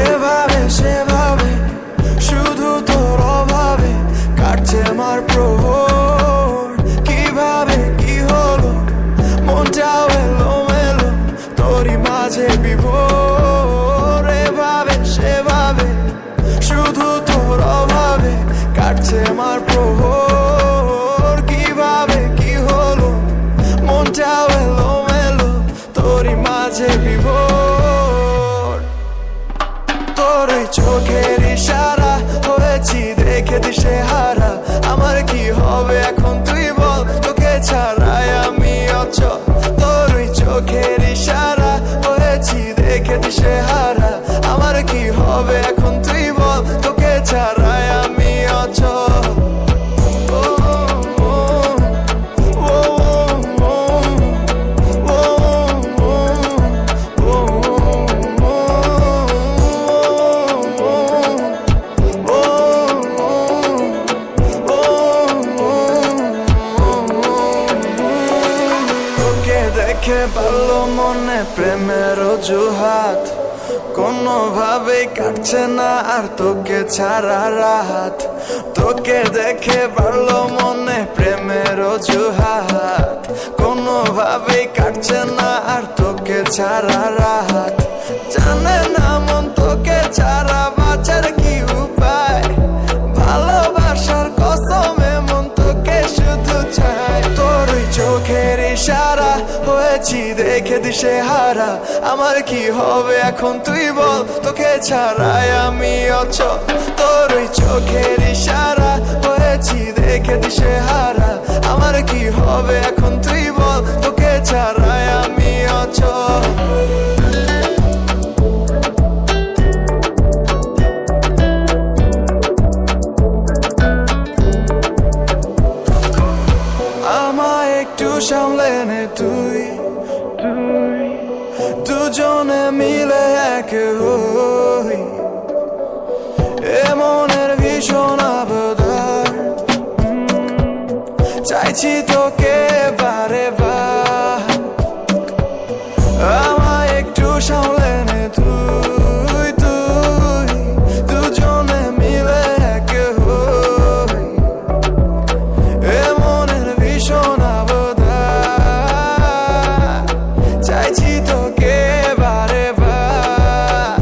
এভাবে সেভাবে শুধু তোর অভাবে কাটছে আমার প্রহর। কিভাবে কি হলো মনটাও এলোমেলো তোরই মাঝে বিভোর। এভাবে সেভাবে শুধু তোর অভাবে কাটছে আমার প্রহর। কিভাবে কি হলো মনটাও এলোমেলো তোরই মাঝে বিভোর। তোর ওই চোখের ইশারা হয়েছি দেখে দিশে হারা। আমার কি হবে এখন তুই বল, তোকে ছাড়াই আমি অচল। তোর ওই চোখের ইশারা হয়েছি দেখে দিশে হারা। আমার কি হবে এখন তুই বল, তোকে ছাড়াই আমি অচল। দেখে ভালো মনে প্রেমের অজুহাত, কোনোভাবেই কাটছে না আর তোকে ছাড়া রাত। তোকে দেখে ভালো মনে প্রেমের অজুহাত, কোনোভাবেই কাটছে না আর তোকে ছাড়া রাত। জানে না মন তোকে ছাড়া বাঁচার কি উপায়, ভালোবাসার কসমে মন তোকে শুধু চায়। তোর ওই চোখের ইশারা হয়েছি দেখে দিশে হারা। আমার কি হবে এখন তুই বল, তোকে ছাড়াই আমি অচল। তোর ওই চোখের ইশারা হয়েছি দেখে দিশে হারা। আমার কি হবে এখন তুই বল, তোকে ছাড়াই আমি অচল। আমায় একটু সামলে নে তুই, দুজনে মিলে এক হই। এমনের ভীষণ আবদার চাইছি তোকে বারে বার। আমায় একটু সামলে নে তুই, দুজনে মিলে এক হই। এমনের ভীষণ আবদার চাইছি তোকে বারে বার।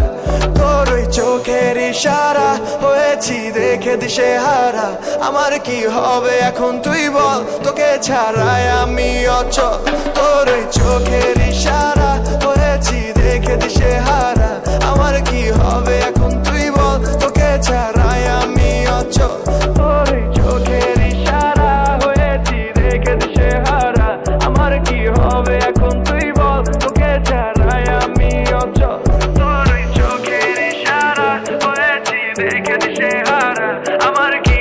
তোর ওই চোখের ইশারা হয়েছি দেখে দিশে হারা। আমার কি হবে এখন তুই বল, তোকে ছাড়াই আমি অচল। তোর ওই চোখের ইশারা হয়েছি দেখে দিশে হারা। আমার কি হবে এখন তুই বল, তোকে ছাড়াই আমি অচল। তোর ওই চোখের ইশারা হয়েছি দেখে দিশে হারা। আমার কি হবে এখন তুই বল, তোকে ছাড়াই আমি অচল। তোর ওই চোখের ইশারা হয়েছি দেখে দিশে হারা। আমার কি